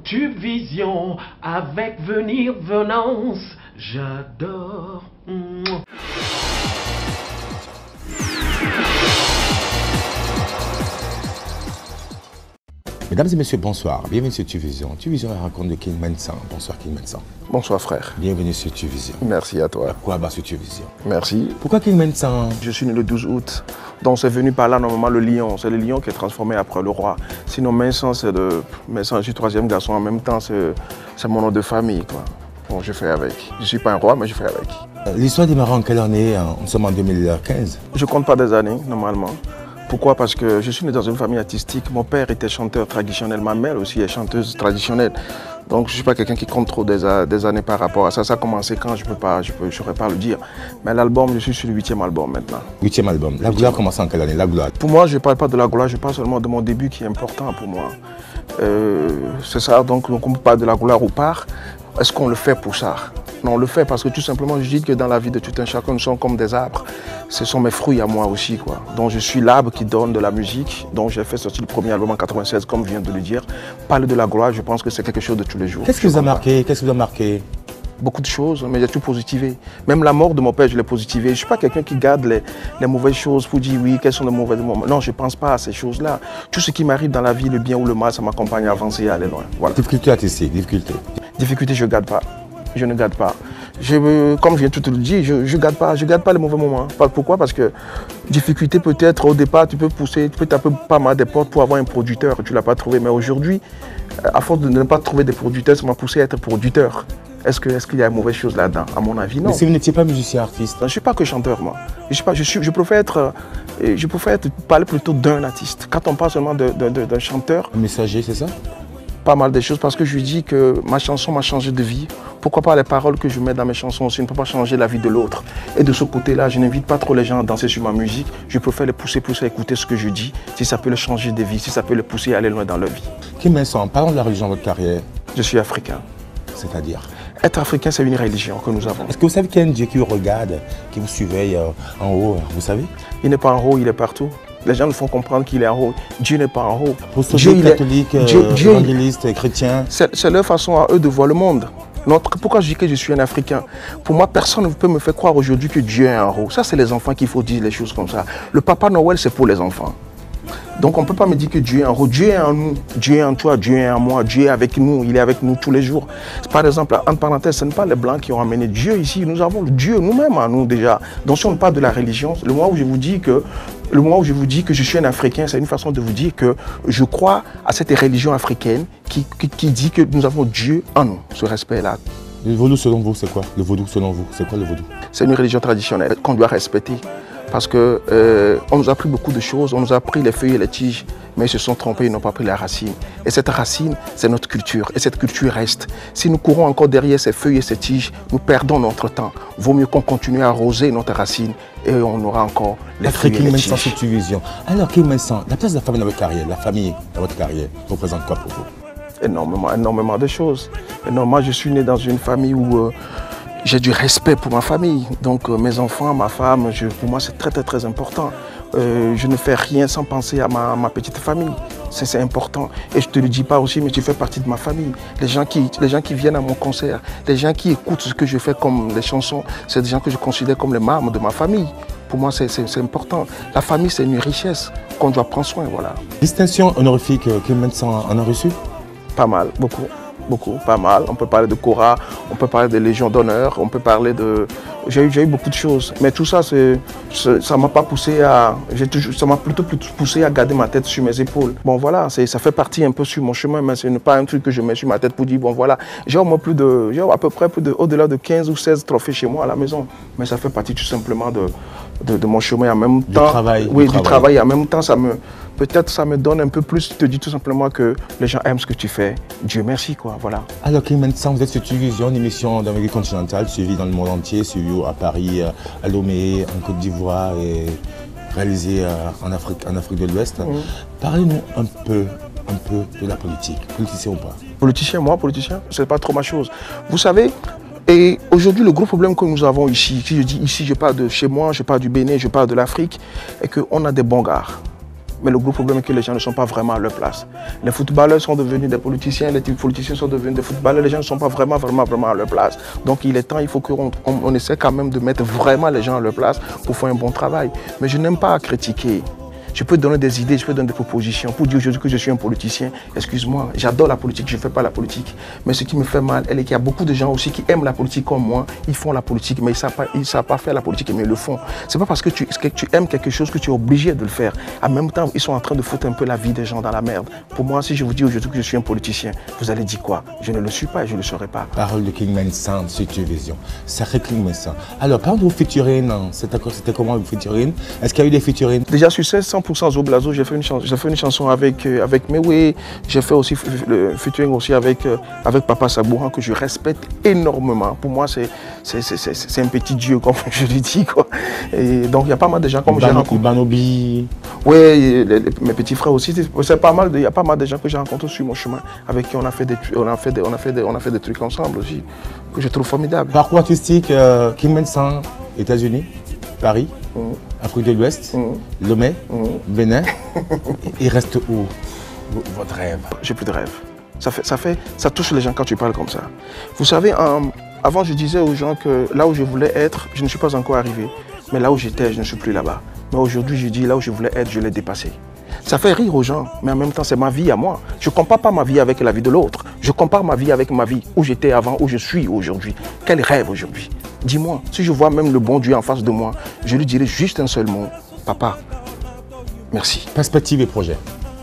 Tube Vision, avec venir venance, j'adore. Mesdames et messieurs, bonsoir. Bienvenue sur Tube Vision. Tube Vision raconte de King Mensan. Bonsoir King Mensan. Bonsoir frère. Bienvenue sur Tube Vision. Merci à toi. Pourquoi bas sur Tube Vision? Merci. Pourquoi King Mensan? Je suis né le 12 août. Donc c'est venu par là normalement le lion. C'est le lion qui est transformé après le roi. Sinon Mensan c'est de... Mensan, je suis troisième garçon. En même temps c'est mon nom de famille quoi. Bon je fais avec. Je ne suis pas un roi mais je fais avec. L'histoire démarre en quelle année? Nous sommes en 2015. Je compte pas des années normalement. Pourquoi? Parce que je suis né dans une famille artistique. Mon père était chanteur traditionnel, ma mère aussi est chanteuse traditionnelle. Donc je ne suis pas quelqu'un qui compte trop des années par rapport à ça. Ça a commencé quand je ne saurais pas le dire. Mais l'album, je suis sur le 8e album maintenant. 8e album. La gloire commence en quelle année? La gloire. Pour moi, je ne parle pas de la gloire, je parle seulement de mon début qui est important pour moi. C'est ça, donc on peut parler de la gloire ou pas. Est-ce qu'on le fait pour ça? Non, on le fait parce que tout simplement, je dis que dans la vie de tout un chacun, nous sommes comme des arbres. Ce sont mes fruits à moi aussi, quoi. Donc je suis l'arbre qui donne de la musique. Donc j'ai fait sortir le premier album en 96, comme je viens de le dire. Parler de la gloire, je pense que c'est quelque chose de tous les jours. Qu'est-ce qui vous a marqué? Qu'est-ce qui vous a marqué? Beaucoup de choses, mais j'ai tout positivé. Même la mort de mon père, je l'ai positivé. Je ne suis pas quelqu'un qui garde les mauvaises choses pour dire oui, quels sont les mauvais moments. Non, je ne pense pas à ces choses-là. Tout ce qui m'arrive dans la vie, le bien ou le mal, ça m'accompagne à avancer et à aller loin. Voilà. Difficulté artistique, difficulté. Difficulté, je ne garde pas. Je ne garde pas. Comme je viens tout te le dire, je ne garde pas les mauvais moments. Pourquoi? Parce que difficulté peut-être au départ, tu peux taper pas mal des portes pour avoir un producteur, tu ne l'as pas trouvé. Mais aujourd'hui, à force de ne pas trouver des producteurs, ça m'a poussé à être producteur. Est-ce qu'il y a une mauvaise chose là-dedans? À mon avis, non. Mais si vous n'étiez pas musicien artiste? Je ne suis pas que chanteur, moi. Je préfère parler plutôt d'un artiste. Quand on parle seulement d'un chanteur... Un messager, c'est ça? Pas mal de choses parce que je lui dis que ma chanson m'a changé de vie. Pourquoi pas les paroles que je mets dans mes chansons aussi ne peuvent pas changer la vie de l'autre. Et de ce côté-là, je n'invite pas trop les gens à danser sur ma musique. Je préfère les pousser plus à écouter ce que je dis, si ça peut les changer de vie, si ça peut les pousser à aller loin dans leur vie. King Mensan, parlons de la religion de votre carrière. Je suis africain. C'est-à-dire? Être africain, c'est une religion que nous avons. Est-ce que vous savez qu'il y a un Dieu qui vous regarde, qui vous surveille en haut, vous savez? Il n'est pas en haut, il est partout. Les gens nous font comprendre qu'il est en haut. Dieu n'est pas en haut. Apostolique, catholique, évangéliste, chrétien. C'est leur façon à eux de voir le monde. Pourquoi je dis que je suis un Africain? Pour moi, personne ne peut me faire croire aujourd'hui que Dieu est en haut. Ça, c'est les enfants qu'il faut dire les choses comme ça. Le Papa Noël, c'est pour les enfants. Donc on ne peut pas me dire que Dieu est en haut. Dieu est en nous, Dieu est en toi, Dieu est en moi, Dieu est avec nous, il est avec nous tous les jours. Par exemple, entre parenthèses, ce n'est pas les Blancs qui ont amené Dieu ici, nous avons le Dieu nous-mêmes en nous déjà. Donc si on parle de la religion, le moment où je vous dis que je suis un Africain, c'est une façon de vous dire que je crois à cette religion africaine qui dit que nous avons Dieu en nous, ce respect-là. Le vaudou selon vous, c'est quoi? Le vaudou selon vous, c'est quoi le vaudou? C'est une religion traditionnelle qu'on doit respecter. Parce qu'on nous a appris beaucoup de choses, on nous a appris les feuilles et les tiges, mais ils se sont trompés, ils n'ont pas pris la racine. Et cette racine, c'est notre culture, et cette culture reste. Si nous courons encore derrière ces feuilles et ces tiges, nous perdons notre temps. Vaut mieux qu'on continue à arroser notre racine, et on aura encore les feuilles et les tiges. King Mensan, Vision. Alors King Mensan, la place de la famille dans votre carrière, la famille dans votre carrière, représente quoi pour vous? Énormément de choses. Moi, je suis né dans une famille où... j'ai du respect pour ma famille, donc mes enfants, ma femme, pour moi c'est très important. Je ne fais rien sans penser à ma petite famille, c'est important. Et je ne te le dis pas aussi, mais tu fais partie de ma famille. Les gens qui viennent à mon concert, les gens qui écoutent ce que je fais comme les chansons, c'est des gens que je considère comme les membres de ma famille. Pour moi c'est important. La famille c'est une richesse qu'on doit prendre soin, voilà. Distinction honorifique, King Mensan en a reçu? Pas mal, beaucoup. Pas mal. On peut parler de Cora, on peut parler de Légion d'honneur, on peut parler de... J'ai eu beaucoup de choses, mais tout ça, ça m'a pas poussé à... Ça m'a plutôt poussé à garder ma tête sur mes épaules. Bon voilà, ça fait partie un peu sur mon chemin, mais ce n'est pas un truc que je mets sur ma tête pour dire, bon voilà, j'ai au moins à peu près au-delà de 15 ou 16 trophées chez moi à la maison. Mais ça fait partie tout simplement de mon chemin en même temps. Du travail. En même temps, peut-être ça me donne un peu plus, je te dis tout simplement que les gens aiment ce que tu fais. Dieu merci, quoi, voilà. Alors King Mensan, vous êtes sur Tube Vision, une émission d'Amérique continentale, suivie dans le monde entier, suivie à Paris, à Lomé, en Côte d'Ivoire et réalisée en Afrique de l'Ouest. Parlez-nous un peu de la politique, politicien ou pas? Politicien, c'est pas trop ma chose. Vous savez, et aujourd'hui, le gros problème que nous avons ici, si je dis ici, je parle de chez moi, je parle du Bénin, je parle de l'Afrique, est qu'on a des bons gars. Mais le gros problème est que les gens ne sont pas vraiment à leur place. Les footballeurs sont devenus des politiciens, les politiciens sont devenus des footballeurs, les gens ne sont pas vraiment à leur place. Donc il est temps, il faut qu'on essaie quand même de mettre vraiment les gens à leur place pour faire un bon travail. Mais je n'aime pas critiquer. Je peux donner des idées, je peux donner des propositions. Pour dire aujourd'hui que je suis un politicien, excuse-moi, j'adore la politique, je ne fais pas la politique. Mais ce qui me fait mal, c'est qu'il y a beaucoup de gens aussi qui aiment la politique comme moi. Ils font la politique, mais ils ne savent pas faire la politique, mais ils le font. Ce n'est pas parce que tu aimes quelque chose que tu es obligé de le faire. En même temps, ils sont en train de foutre un peu la vie des gens dans la merde. Pour moi, si je vous dis aujourd'hui que je suis un politicien, vous allez dire quoi? Je ne le suis pas et je ne le serai pas. Parole de Kingman Sound sur Vision. Sacré Kingman Sound. Alors, parlons de vos featuring. C'était comment le featuring? Est-ce qu'il y a eu des featuring? Déjà, sur 100% Zoblazo, j'ai fait une chanson avec Mewe. J'ai fait aussi le featuring aussi avec Papa Sabouran, que je respecte énormément. Pour moi, c'est un petit dieu, comme je le dis, quoi. Et donc, il y a pas mal de gens comme j'ai rencontré. Banobi. Oui, mes petits frères aussi. Il y a pas mal de gens que j'ai rencontrés sur mon chemin, avec qui on a fait des trucs ensemble aussi, que je trouve formidable. Parcours artistique, Kingman Sound, États-Unis, Paris, Afrique de l'Ouest, Lomé, Bénin. Il reste où votre rêve? J'ai plus de rêve. Ça touche les gens quand tu parles comme ça. Vous savez, avant je disais aux gens que là où je voulais être, je ne suis pas encore arrivé. Mais là où j'étais, je ne suis plus là-bas. Mais aujourd'hui, je dis là où je voulais être, je l'ai dépassé. Ça fait rire aux gens, mais en même temps, c'est ma vie à moi. Je ne compare pas ma vie avec la vie de l'autre. Je compare ma vie avec ma vie, où j'étais avant, où je suis aujourd'hui. Quel rêve aujourd'hui? Dis-moi, si je vois même le bon Dieu en face de moi, je lui dirai juste un seul mot. Papa, merci. Perspective et projet.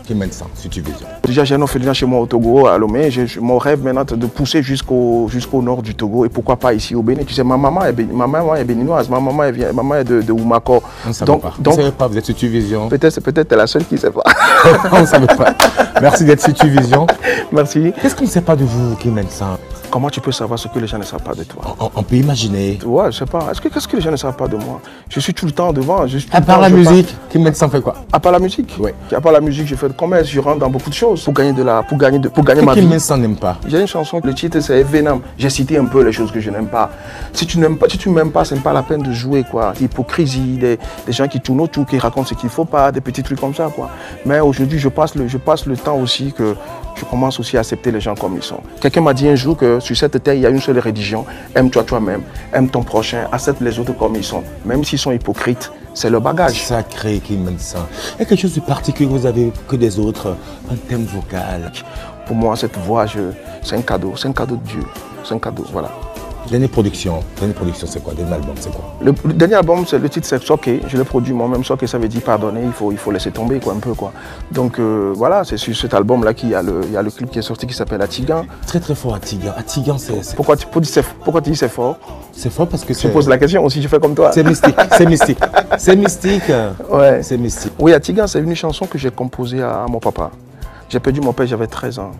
Kingman Sound, sur Vision. Déjà, j'ai un orphelinat chez moi au Togo, à Lomé. Mon rêve maintenant est de pousser jusqu'au nord du Togo et pourquoi pas ici au Bénin. Tu sais, ma maman est béninoise, ma maman est de Oumako. On ne savait pas. Vous ne savez pas, vous êtes sur Vision. Peut-être la seule qui ne sait pas. On ne savait pas. Merci d'être sur Vision. Merci. Qu'est-ce qu'on ne sait pas de vous, Kingman Sound? Comment tu peux savoir ce que les gens ne savent pas de toi? On peut imaginer. Ouais, je sais pas. Qu'est-ce que les gens ne savent pas de moi? Je suis tout le temps devant. À part la musique, Kingman Sound fait quoi? À part la musique? Oui. À part la musique, je fais le commerce, je rentre dans beaucoup de choses pour gagner ma vie. Kingman Sound n'aime pas. J'ai une chanson, le titre c'est Venom. J'ai cité un peu les choses que je n'aime pas. Si tu m'aimes pas, c'est pas la peine de jouer, quoi. L'hypocrisie, des gens qui tournent autour, qui racontent ce qu'il ne faut pas, des petits trucs comme ça, quoi. Mais aujourd'hui, je passe le temps aussi que je commence aussi à accepter les gens comme ils sont. Quelqu'un m'a dit un jour que sur cette terre, il y a une seule religion. Aime-toi toi-même, aime ton prochain, accepte les autres comme ils sont. Même s'ils sont hypocrites, c'est leur bagage. Sacré Kingman Sound. Il y a quelque chose de particulier que vous avez que des autres, un thème vocal. Pour moi, cette voix, c'est un cadeau de Dieu. C'est un cadeau, voilà. Dernière production, c'est quoi? Dernier album, c'est quoi? Le dernier album, le titre c'est Soké. Je l'ai produit moi-même. Soké, ça veut dire pardonner, il faut laisser tomber, quoi, un peu, quoi. Donc voilà, c'est sur cet album-là qu'il y a le clip qui est sorti qui s'appelle Atigan. Très très fort, Atigan. Atigan, c'est... Pourquoi tu dis c'est fort? C'est fort parce que c'est... Tu poses la question aussi, je fais comme toi. C'est mystique, c'est mystique. C'est mystique. Ouais. C'est mystique. Oui, Atigan, c'est une chanson que j'ai composée à mon papa. J'ai perdu mon père, j'avais 13 ans.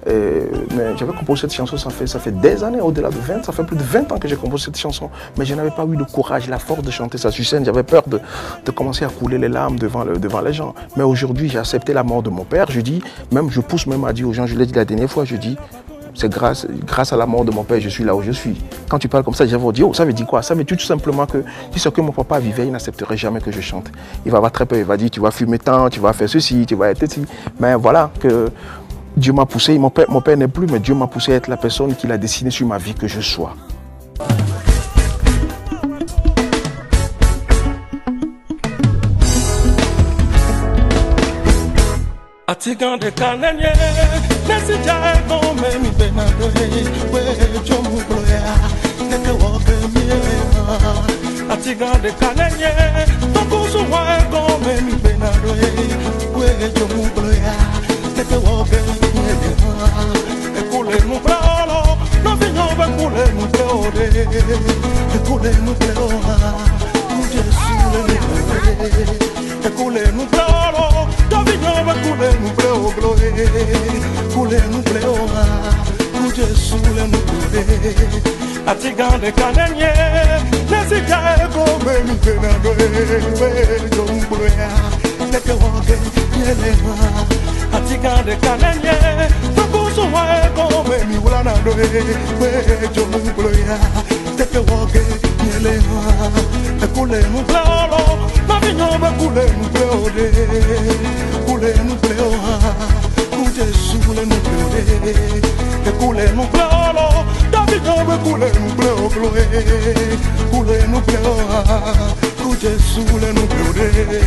Mais j'avais composé cette chanson, ça fait des années, au-delà de 20, ça fait plus de 20 ans que j'ai composé cette chanson. Mais je n'avais pas eu le courage, la force de chanter ça sur scène. J'avais peur de commencer à couler les larmes devant les gens. Mais aujourd'hui, j'ai accepté la mort de mon père. Je pousse même à dire aux gens, je l'ai dit la dernière fois, je dis, c'est grâce à la mort de mon père, je suis là où je suis. Quand tu parles comme ça, les gens vont dire, oh, ça veut dire quoi? Ça veut dire tout simplement que si ce que mon papa vivait, il n'accepterait jamais que je chante. Il va avoir très peur, il va dire, tu vas fumer tant, tu vas faire ceci, tu vas être ceci. Mais voilà, que Dieu m'a poussé, mon père n'est plus, mais Dieu m'a poussé à être la personne qu'il a destinée sur ma vie que je sois. Atigan de kanenye, nesi jae gome mi benadoye, we jomu gloya, neke woke miye. Atigan de kanenye, tokusu wae gome mi benadoye, we jomu gloya, neke woke miye. Ekule mu pleolo, no vinyo be kule mu pleode, ekule mu pleoa, Jesu le nebe, ekule mu pleolo. Kule nucleo gloe, kule nucleo ku Jesu le nucleo. Atigan de kanenye, nesi jae gome mi benadoe, we jomu gloya, neke woke yelewa. Atigan de kanenye, tokusu wae gome mi wulana doe, we jomu gloya, neke woke yelewa. Kule nucleo, nyoba kule nukleo de, kule nukleo ha, kuje sule nukleo de, ke kule nukleo lo, dabi nyoba kule nukleo kloe, kule nukleo ha, kuje sule nukleo de.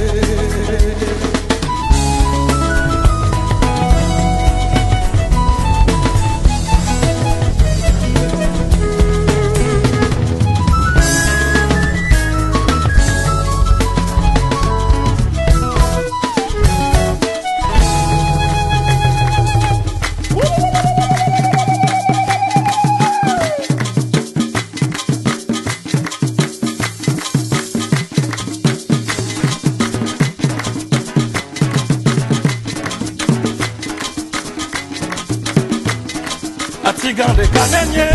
Atigande kanenye,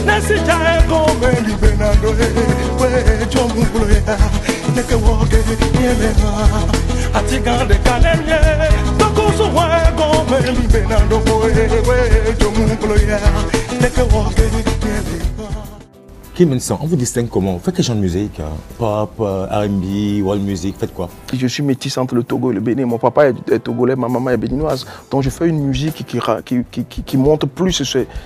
nesi jae gome ni benando we jomu bloya, neke woge nyelema. Atigande kanenye, tokusu we gome ni benando we jomu bloya, neke woge nyelema. Kim Vincent, on vous distingue comment? Vous faites quel genre de musique? Pop, R&B, world music, faites quoi? Je suis métis entre le Togo et le Bénin. Mon papa est togolais, ma maman est béninoise. Donc je fais une musique qui montre plus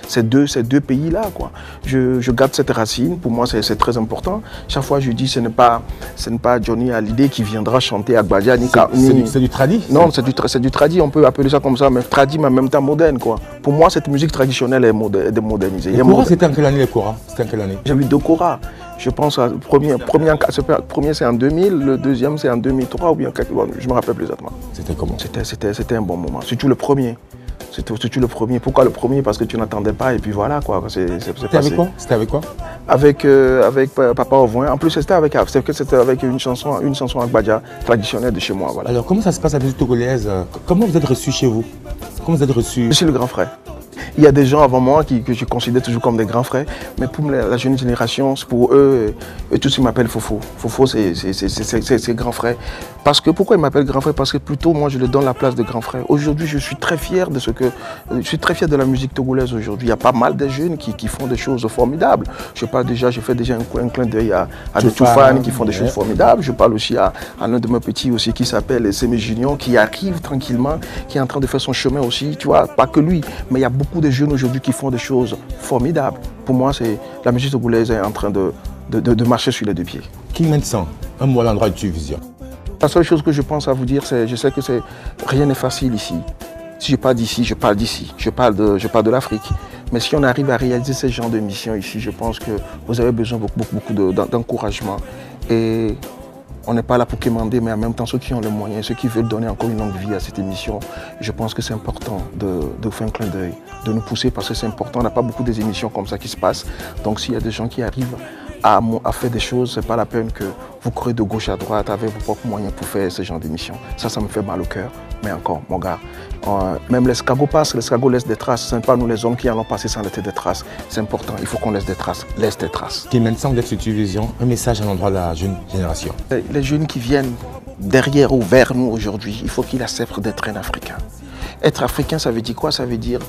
ces deux pays-là, quoi. Je garde cette racine, pour moi c'est très important. Chaque fois je dis ce n'est pas Johnny Hallyday qui viendra chanter à Gbadia. C'est du tradi? Non, c'est du tradi, on peut appeler ça comme ça, mais tradi mais en même temps moderne, quoi. Pour moi cette musique traditionnelle est modernisée. Les Kora, c'était en quelle année les Kora? C'était en quelle année? J'ai vu deux Kora. Je pense à le premier c'est en 2000, le deuxième c'est en 2003 ou bien quelque chose, je me rappelle plus exactement. C'était comment? C'était un bon moment, surtout le premier. Surtout le premier. Pourquoi le premier? Parce que tu n'attendais pas et puis voilà quoi. C'était avec quoi? C'était avec quoi? Avec Papa Ovoin. En plus c'était avec une chanson Agbadja traditionnelle de chez moi. Voilà. Alors comment ça se passe à la musique togolaise? Comment vous êtes reçu chez vous? Comment vous êtes reçu? Je suis le grand frère. Il y a des gens avant moi que je considère toujours comme des grands frères, mais pour la jeune génération, pour eux, tous ils m'appellent Fofo. Fofo, c'est grand frère. Parce que, pourquoi ils m'appellent grand frère? Parce que plutôt, moi, je leur donne la place de grand frère. Aujourd'hui, je suis très fier de la musique togolaise aujourd'hui. Il y a pas mal de jeunes qui font des choses formidables. Je fais déjà un clin d'œil à des Toufan qui font des choses formidables. Je parle aussi à l'un de mes petits aussi qui s'appelle Sémé Junior, qui arrive tranquillement, qui est en train de faire son chemin aussi. Tu vois, pas que lui, mais il y a beaucoup de jeunes aujourd'hui qui font des choses formidables. Pour moi, la musique togolaise est en train de marcher sur les deux pieds. Kim Vincent, un mot à l'endroit de Tuvision. La seule chose que je pense à vous dire, c'est je sais que rien n'est facile ici. Si je parle d'ici, je parle d'ici. Je parle de l'Afrique. Mais si on arrive à réaliser ce genre de mission ici, je pense que vous avez besoin beaucoup d'encouragement. Et on n'est pas là pour quémander, mais en même temps, ceux qui ont les moyens, ceux qui veulent donner encore une longue vie à cette émission, je pense que c'est important de faire un clin d'œil, de nous pousser parce que c'est important. On n'a pas beaucoup d'émissions comme ça qui se passent. Donc s'il y a des gens qui arrivent à faire des choses, c'est pas la peine que vous courez de gauche à droite avec vos propres moyens pour faire ce genre d'émission. Ça me fait mal au cœur. Mais encore, mon gars, même l'escargot passe, l'escargot laisse des traces. Ce n'est pas nous les hommes qui allons passer sans laisser des traces. C'est important, il faut qu'on laisse des traces. Laisse des traces. Kim Vincent, d'être sur Tuvision, un message à l'endroit de la jeune génération. Les jeunes qui viennent derrière ou vers nous aujourd'hui, il faut qu'ils acceptent d'être un Africain. Être africain, ça veut dire quoi? Ça veut dire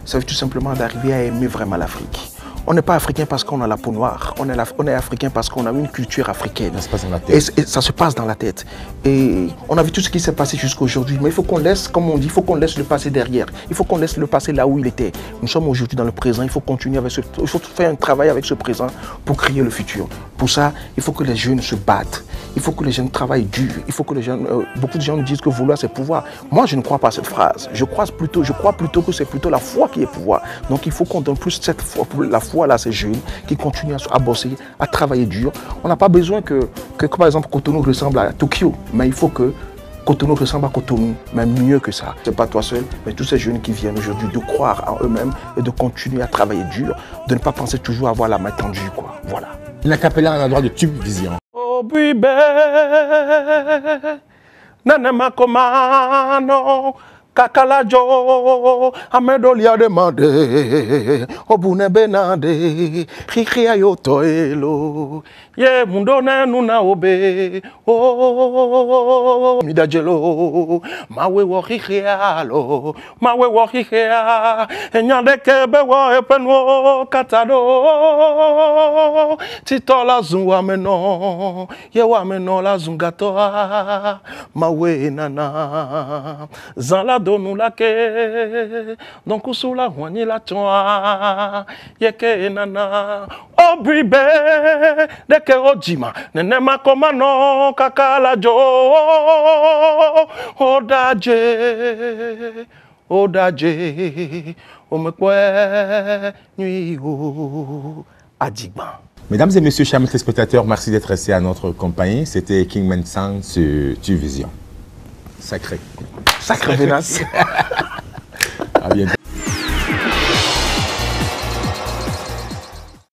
tout simplement d'arriver à aimer vraiment l'Afrique. On n'est pas africain parce qu'on a la peau noire. On est africain parce qu'on a une culture africaine. Ça se passe dans la tête. Et ça se passe dans la tête. Et on a vu tout ce qui s'est passé jusqu'à aujourd'hui. Mais il faut qu'on laisse, comme on dit, il faut qu'on laisse le passé derrière. Il faut qu'on laisse le passé là où il était. Nous sommes aujourd'hui dans le présent. Il faut continuer avec il faut faire un travail avec ce présent pour créer le futur. Pour ça, il faut que les jeunes se battent. Il faut que les jeunes travaillent dur. Il faut que les jeunes, beaucoup de gens nous disent que vouloir c'est pouvoir. Moi, je ne crois pas à cette phrase. Je crois plutôt que c'est plutôt la foi qui est pouvoir. Donc il faut qu'on donne plus cette foi, la foi là, ces jeunes qui continuent à bosser, à travailler dur. On n'a pas besoin que par exemple Cotonou ressemble à Tokyo, mais il faut que Cotonou ressemble à Cotonou, même mieux que ça. C'est pas toi seul, mais tous ces jeunes qui viennent aujourd'hui de croire en eux-mêmes et de continuer à travailler dur, de ne pas penser toujours avoir la main tendue, quoi. Voilà. La capella à l'endroit de Tuvision. Oh bibe, nana makomano, Kakalajo, Amedolia demande, Obune benade, Rikia yotoelo, Ye mundone nuna obe, Oh, Midajelo, Mawe wo Rikialo, Mawe wo Rikia, Enyande kebe wo epenwo katado, Titola zunwa meno, Ye wa meno la zungatoa, Mawe nana, Zala donou la ke, donc sous la hoigny la toa, yeke nana, obribe, de ke ojima, nene makomano kakala jo, odaje, omekwe nuit adigban. Mesdames et messieurs, chers téléspectateurs, merci d'être restés à notre compagnie. C'était King Mensang sur TuVision. Sacré. Sacré Vénas. À bientôt.